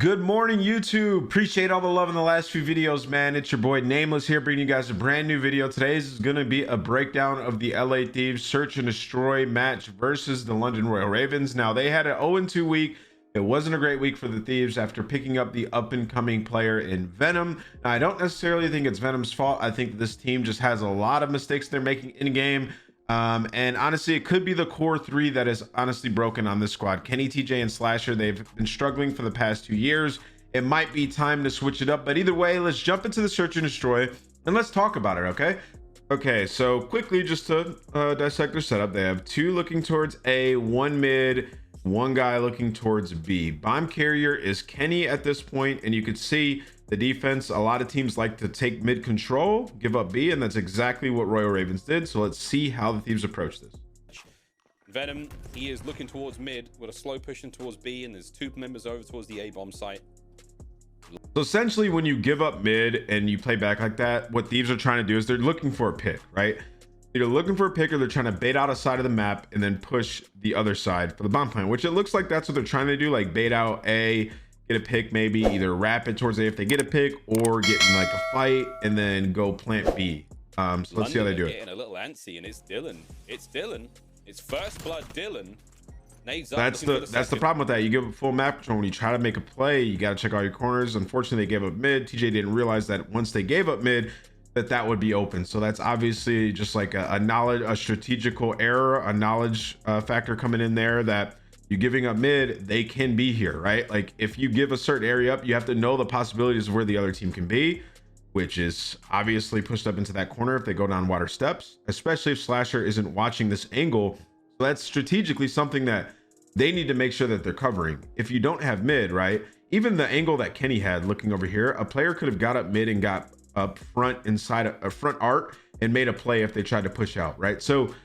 Good morning, YouTube. Appreciate all the love in the last few videos, man. It's your boy Nameless here, bringing you guys a brand new video. Today's is going to be a breakdown of the LA Thieves search and destroy match versus the London Royal Ravens. Now, they had an 0-2 week. It wasn't a great week for the Thieves after picking up the up-and-coming player in Venom. Now, I don't necessarily think it's Venom's fault. I think this team just has a lot of mistakes they're making in-game. And honestly, it could be the core three that is honestly broken on this squad. Kenny, TJ, and Slasher, they've been struggling for the past 2 years. It might be time to switch it up, but either way, let's jump into the search and destroy and let's talk about it, okay? Okay, so quickly, just to dissect their setup, they have two looking towards A, one mid, one guy looking towards B. Bomb carrier is Kenny at this point, and you could see the defense, a lot of teams like to take mid control, give up B, and that's exactly what Royal Ravens did. So let's see how the Thieves approach this. Venom, he is looking towards mid with a slow push in towards B, and there's two members over towards the A bomb site. So essentially, when you give up mid and you play back like that, what Thieves are trying to do is they're looking for a pick, right? Either looking for a pick or they're trying to bait out a side of the map and then push the other side for the bomb plant, which it looks like that's what they're trying to do, like bait out A, get a pick, maybe either wrap it towards A if they get a pick, or get in like a fight and then go plant B. So let's see how they do it. Getting a little antsy, and it's Dylan. It's first blood Dylan. That's the problem with that. You give a full map control when you try to make a play. You got to check all your corners. Unfortunately, they gave up mid. TJ didn't realize that once they gave up mid, that would be open. So that's obviously just like a strategical error, a knowledge factor coming in there, that you giving up mid, they can be here, right? Like if you give a certain area up, you have to know the possibilities of where the other team can be, which is obviously pushed up into that corner if they go down water steps, especially if Slasher isn't watching this angle. So that's strategically something that they need to make sure that they're covering. If you don't have mid, right? Even the angle that Kenny had looking over here, a player could have got up mid and got up front inside a front arc and made a play if they tried to push out, right? So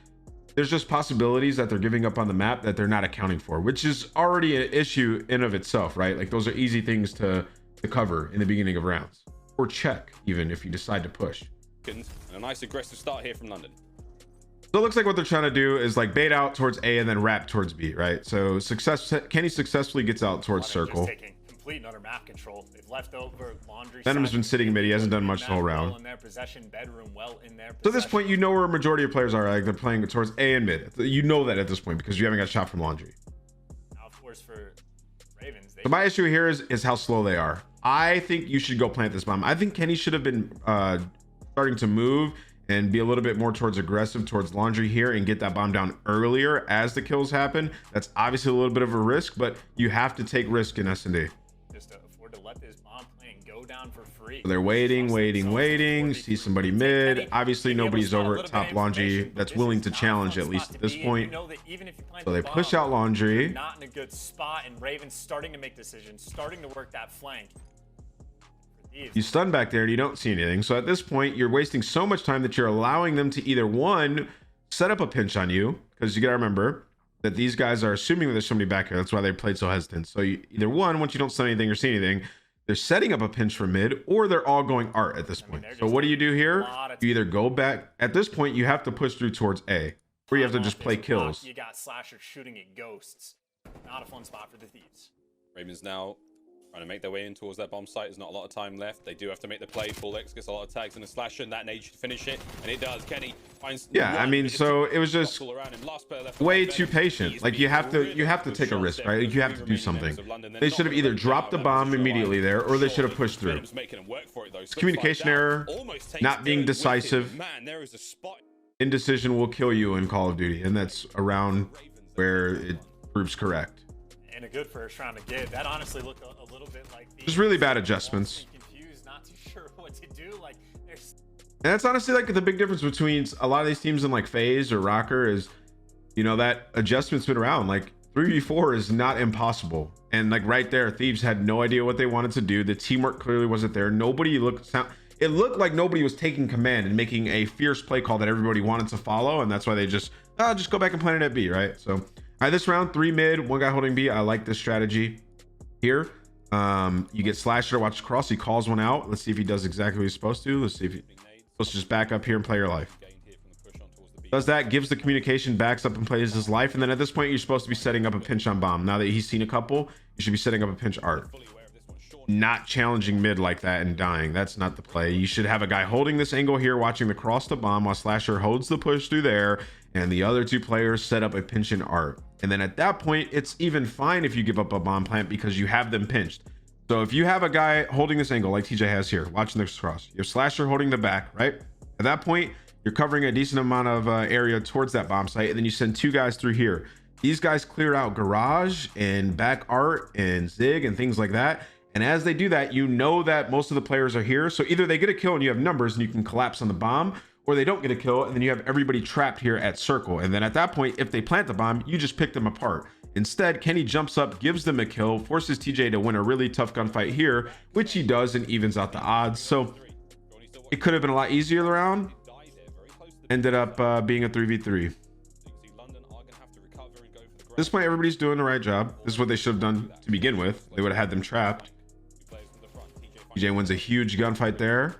there's just possibilities that they're giving up on the map that they're not accounting for, which is already an issue in of itself, right? Like those are easy things to cover in the beginning of rounds, or check even if you decide to push. And a nice aggressive start here from London. So it looks like what they're trying to do is like bait out towards A and then wrap towards B, right? So Kenny successfully gets out towards circle. Complete and utter map control. They've left over laundry. Venom's been sitting mid. He hasn't done much the whole round. In their possession, bedroom well in their possession. So at this point, you know where a majority of players are. Like they're playing towards A and mid. You know that at this point because you haven't got a shot from laundry. Now, of course, for Ravens, so my issue here is how slow they are. I think you should go plant this bomb. I think Kenny should have been starting to move and be a little bit more towards aggressive towards laundry here and get that bomb down earlier as the kills happen. That's obviously a little bit of a risk, but you have to take risk in S&D. Just to afford to let this bomb plant go down for free. So they're waiting, see somebody mid. Obviously nobody's over at top laundry that's willing to challenge at least at this point. So they push out laundry. Not in a good spot, and Ravens starting to make decisions, starting to work that flank. You stun back there and you don't see anything. So at this point, you're wasting so much time that you're allowing them to either one, set up a pinch on you, because you got to remember that these guys are assuming that there's somebody back here. That's why they played so hesitant. So you either one, once you don't stun anything or see anything, they're setting up a pinch for mid, or they're all going art at this point. So what do you do here? You either go back. At this point, you have to push through towards A, or you have to just play kills. You got Slasher shooting at ghosts. Not a fun spot for the Thieves. Ravens now trying to make their way in towards that bomb site. There's not a lot of time left. They do have to make the play. Full X gets a lot of tags in the Slasher, and that nade should finish it, and it does. Kenny finds. Yeah, I mean, so it was just way too patient. Like you have to take a risk, right? Like you have to do something. They should have either dropped the bomb immediately there, or they should have pushed through. It's communication error, not being decisive. Indecision will kill you in Call of Duty, and that's around where it proves correct. And a good first round to get. That honestly looked a little bit like just really bad adjustments. Confused, not too sure what to do. Like there's. And that's honestly like the big difference between a lot of these teams in like FaZe or Rocker is, you know, that adjustment's been around. Like 3v4 is not impossible. And like right there, Thieves had no idea what they wanted to do. The teamwork clearly wasn't there. Nobody it looked like nobody was taking command and making a fierce play call that everybody wanted to follow. And that's why they just go back and plant it at B, right? So all right, this round, 3 mid, one guy holding B. I like this strategy here. You get Slasher to watch cross. He calls one out. Let's see if he does exactly what he's supposed to. Let's see if he's supposed to just back up here and play your life. Does that, gives the communication, backs up and plays his life. And then at this point, you're supposed to be setting up a pinch on bomb. Now that he's seen a couple, you should be setting up a pinch art. not challenging mid like that and dying. That's not the play. You should have a guy holding this angle here, watching the cross to bomb while Slasher holds the push through there, and the other two players set up a pinch and art. And then at that point, it's even fine if you give up a bomb plant because you have them pinched. So if you have a guy holding this angle like TJ has here, watching this cross, your Slasher holding the back, right? At that point, you're covering a decent amount of area towards that bomb site, and then you send two guys through here. These guys clear out garage and back art and zig and things like that. And as they do that, you know that most of the players are here. So either they get a kill and you have numbers and you can collapse on the bomb, or they don't get a kill and then you have everybody trapped here at circle. And then at that point, if they plant the bomb, you just pick them apart. Instead, Kenny jumps up, gives them a kill, forces TJ to win a really tough gunfight here, which he does, and evens out the odds. So it could have been a lot easier round. Ended up being a 3v3. At this point, everybody's doing the right job. This is what they should have done to begin with. They would have had them trapped. TJ wins a huge gunfight there.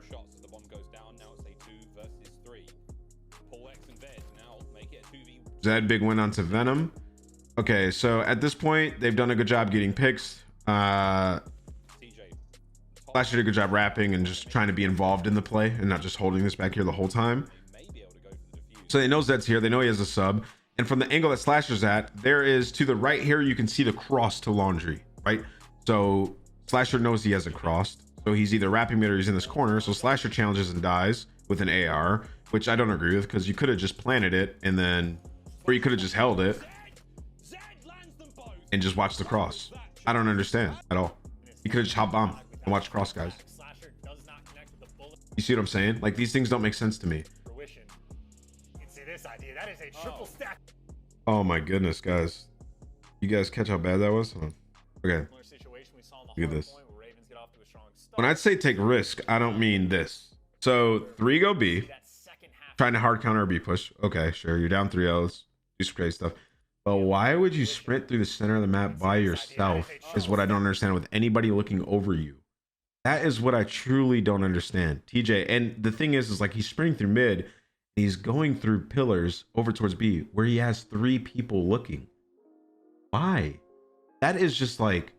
Zed, big win onto Venom. Okay, so at this point, they've done a good job getting picks. Flash did a good job rapping and just trying to be involved in the play and not just holding this back here the whole time. So they know Zed's here. They know he has a sub. And from the angle that Slasher's at, there is to the right here, you can see the cross to Laundry, right? So Slasher knows he hasn't crossed. So he's either rapping mid or he's in this corner. So Slasher challenges and dies with an AR, which I don't agree with because you could have just planted it and then, or you could have just held it and just watched the cross. I don't understand at all. You could have just hop bomb and watch cross, guys. You see what I'm saying? Like, these things don't make sense to me. That is a triple stack. Oh my goodness, guys. You guys catch how bad that was? Hold on. Okay. Look at this. When I'd say take risk, I don't mean this. So 3 go B. Trying to hard counter a B push. Okay, sure. You're down 3-0. Let's do some crazy stuff. But why would you sprint through the center of the map by yourself is what I don't understand with anybody looking over you. That is what I truly don't understand. TJ, and the thing is like he's sprinting through mid. He's going through pillars over towards B where he has 3 people looking. Why? That is just like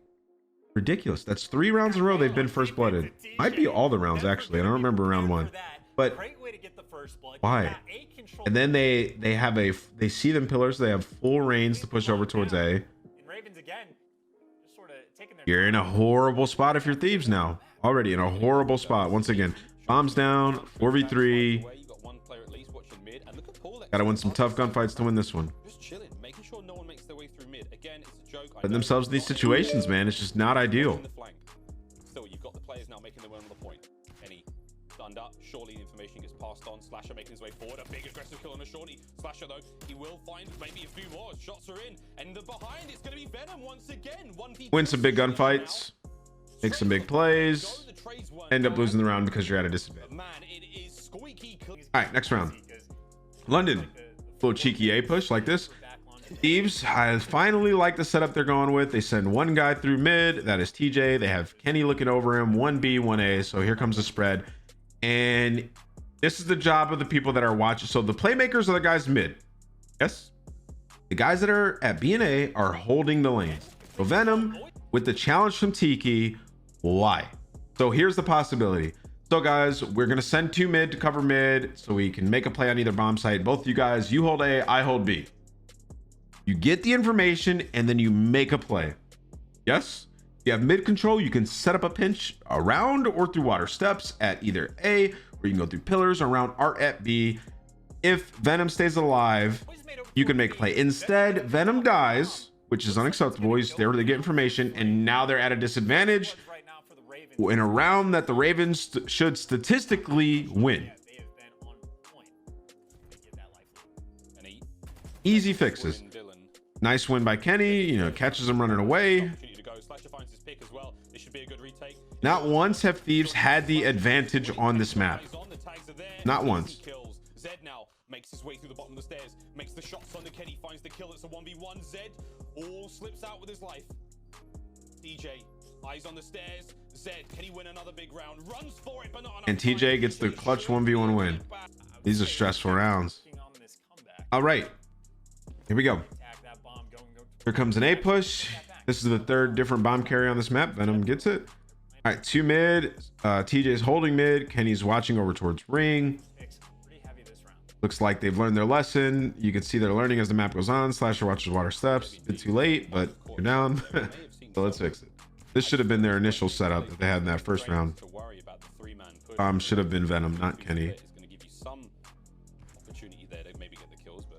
ridiculous. That's 3 rounds in a row they've been first blooded. Might be all the rounds actually. I don't remember round 1. But why? And then they see them pillars. They have full range to push over towards A. You're in a horrible spot if you're Thieves now. Already in a horrible spot. Once again, bombs down, 4v3. Gotta win some tough gunfights to win this one. Just chilling, making sure no one makes their way through mid. Again, it's a joke. Putting themselves in these situations, man. It's just not ideal. Still, you've got the players now making their way on the point. Any stunned up, surely the information gets passed on. Slasher making his way forward. A big aggressive kill on a shorty. Slasher, though, he will find maybe a few more. Shots are in. And the behind, it's going to be Venom once again. Win some big gunfights. Make some big plays. End up losing the round because you're at a disadvantage. All right, next round. London, little cheeky A push like this. Thieves, I finally like the setup they're going with. They send one guy through mid, that is TJ. They have Kenny looking over him, 1B, 1A. So here comes the spread. And this is the job of the people that are watching. So the playmakers are the guys mid. Yes. The guys that are at B and A are holding the lanes. So Venom with the challenge from Tiki. Why? So here's the possibility. So guys, we're going to send 2 mid to cover mid so we can make a play on either bomb site. Both of you guys, you hold A, I hold B. You get the information and then you make a play. Yes? You have mid control. You can set up a pinch around or through water steps at either A, or you can go through pillars around art at B. If Venom stays alive, you can make a play. Instead, Venom dies, which is unacceptable. He's there to get information, and now they're at a disadvantage in a round that the Ravens should statistically win. Easy fixes. Nice win by Kenny, you know, catches him running away. Not once have Thieves had the advantage on this map. Not once. Zed now makes his way through the bottom of the stairs, makes the shots on the Kenny, finds the kill. It's a 1v1. Zed all slips out with his life. DJ, eyes on the stairs. Zed, can he win another big round? Runs for it, but not enough. And TJ gets the clutch 1v1 win. These are stressful rounds. All right, here we go. Here comes an A push. This is the 3rd different bomb carry on this map. Venom gets it. All All right, 2 mid. TJ's holding mid. Kenny's watching over towards ring. Pretty heavy this round. Looks like they've learned their lesson. You can see they're learning as the map goes on. Slasher watches water steps. A bit too late, but you're down. So let's fix it. This should have been their initial setup that they had in that first round. Should have been Venom, not Kenny.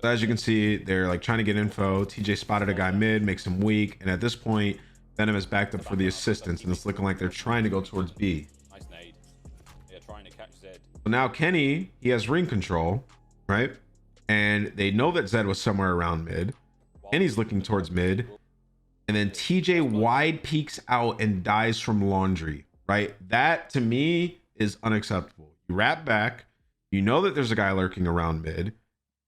But as you can see, they're like trying to get info. TJ spotted a guy mid, makes him weak, and at this point, Venom is backed up for the assistance, and it's looking like they're trying to go towards B. Nice nade. Yeah, trying to catch Zed. So now Kenny, he has ring control, right? And they know that Zed was somewhere around mid. Kenny's looking towards mid. And then TJ wide peeks out and dies from laundry, right? That to me is unacceptable. You wrap back, you know that there's a guy lurking around mid.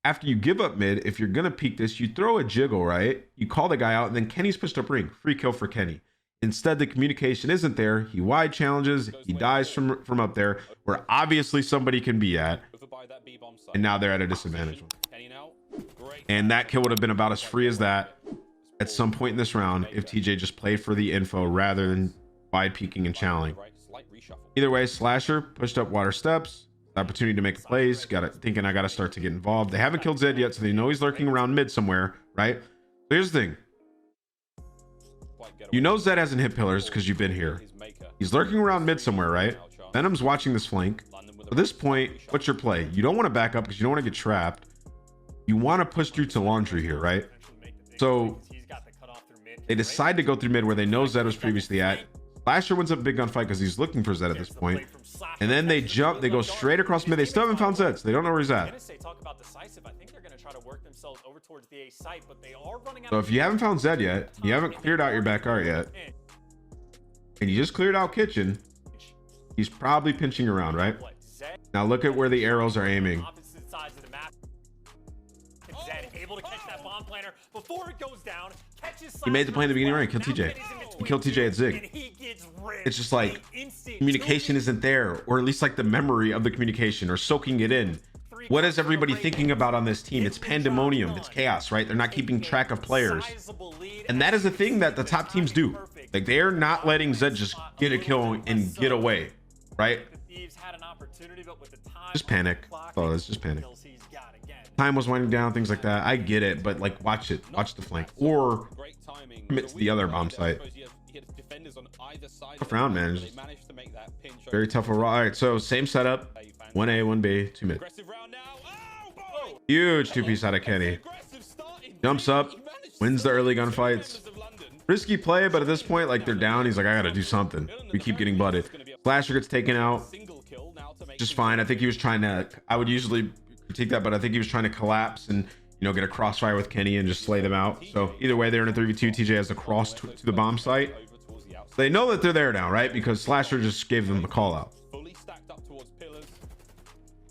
After you give up mid, if you're gonna peek this, you throw a jiggle, right? You call the guy out, and then Kenny's pushed up ring. Free kill for Kenny. Instead, the communication isn't there. He wide challenges, he dies from up there, where obviously somebody can be at. And now they're at a disadvantage. And that kill would have been about as free as that at some point in this round if TJ just played for the info rather than wide peeking and channeling. Either way, Slasher pushed up water steps. Opportunity to make plays. Thinking I gotta start to get involved. They haven't killed Zed yet, so they know he's lurking around mid somewhere, right? So here's the thing. You know Zed hasn't hit pillars because you've been here. He's lurking around mid somewhere, right? Venom's watching this flank. At this point, what's your play? You don't want to back up because you don't want to get trapped. You want to push through to laundry here, right? So they decide to go through mid where they know Zed was previously at. Slasher wins up a big gunfight because he's looking for Zed at this point. And then they jump, they go straight across mid. They still haven't found Zed, so they don't know where he's at. So if you haven't found Zed yet, you haven't cleared out your back art yet, and you just cleared out kitchen, he's probably pinching around, right? Now look at where the arrows are aiming. He made the play in the beginning, right? Kill TJ. He killed TJ at Zig. It's just like communication isn't there, or at least like the memory of the communication or soaking it in. What is everybody thinking about on this team? It's pandemonium. It's chaos, right? They're not keeping track of players. And that is a thing that the top teams do. Like they're not letting Zed just get a kill and get away, right? Just panic. Oh, it's just panic. Time was winding down, things like that. I get it, but like watch it. Watch the flank. Or commit to the other bomb site. Tough round, man. Very tough overall. All right, so same setup. 1A, 1B, 2 mid. Huge 2-piece out of Kenny. Jumps up, wins the early gunfights. Risky play, but at this point, like they're down. He's like, I gotta do something. We keep getting butted. Slasher gets taken out. Just fine. I think he was trying to, I would usually critique that, but I think he was trying to collapse and, you know, get a crossfire with Kenny and just slay them out. So either way, they're in a 3v2. TJ has to cross to the bomb site. They know that they're there now, right? Because Slasher just gave them the call out. Fully stacked up towards pillars.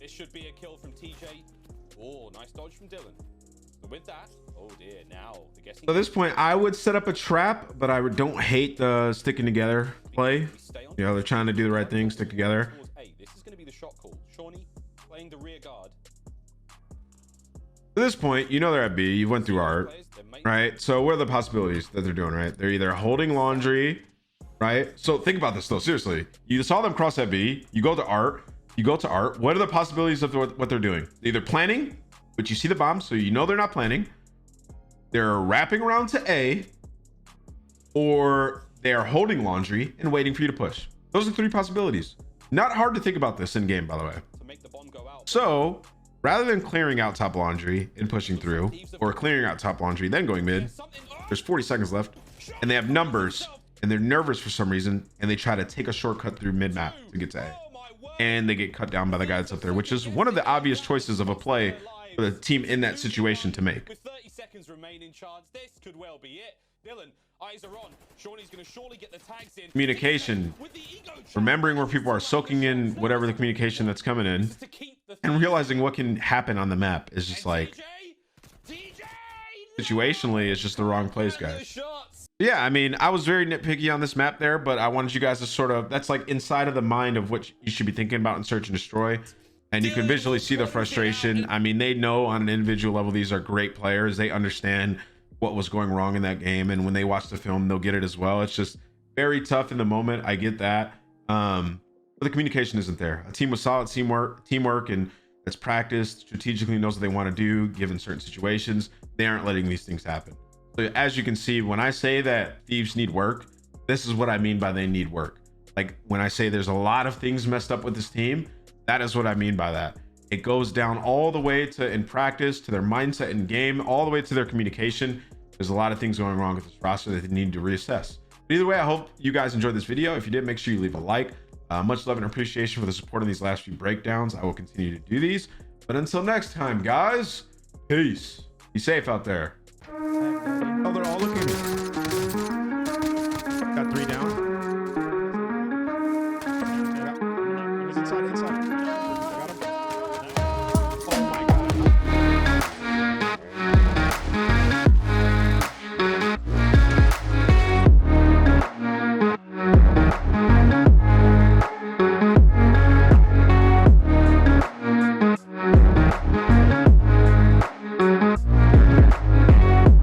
This should be a kill from TJ. Oh, nice dodge from Dylan. But with that, oh dear, now the guessing. So at this point, I would set up a trap, but I don't hate the sticking together play. You know, they're trying to do the right thing, stick together. This is going to be the shot call. Shawnee playing the rear guard. At this point, you know they're at B. You went through art, right? So what are the possibilities that they're doing, right? They're either holding laundry, right? So think about this though, seriously. You saw them cross at B. You go to art. You go to art. What are the possibilities of what they're doing? They're either planning, but you see the bomb, so you know they're not planning. They're wrapping around to A, or they're holding laundry and waiting for you to push. Those are 3 possibilities. Not hard to think about this in game, by the way. So rather than clearing out top laundry and pushing through, or clearing out top laundry, then going mid, there's 40 seconds left, and they have numbers, and they're nervous for some reason, and they try to take a shortcut through mid map to get to A. And they get cut down by the guy that's up there, which is one of the obvious choices of a play for the team in that situation to make. With 30 seconds remaining, chance, this could well be it. Dylan, eyes are on. Shawnee's going to surely get the tags in. Communication. Remembering where people are soaking in whatever the communication that's coming in, and realizing what can happen on the map is just like, situationally, it's just the wrong place, guys. Yeah, I mean, I was very nitpicky on this map there, but I wanted you guys to sort of, that's like inside of the mind of what you should be thinking about in Search and Destroy. And you can visually see the frustration. I mean, they know on an individual level, these are great players. They understand what was going wrong in that game. And when they watch the film, they'll get it as well. It's just very tough in the moment. I get that. But the communication isn't there. A team with solid teamwork and that's practiced, strategically knows what they want to do given certain situations. They aren't letting these things happen. So as you can see, when I say that Thieves need work, this is what I mean by they need work. Like when I say there's a lot of things messed up with this team, that is what I mean by that. It goes down all the way to in practice, to their mindset in game, all the way to their communication. There's a lot of things going wrong with this roster that they need to reassess. But either way, I hope you guys enjoyed this video. If you did, make sure you leave a like. Much love and appreciation for the support on these last few breakdowns. I will continue to do these. But until next time, guys, peace. Be safe out there. Oh, they're all looking at me.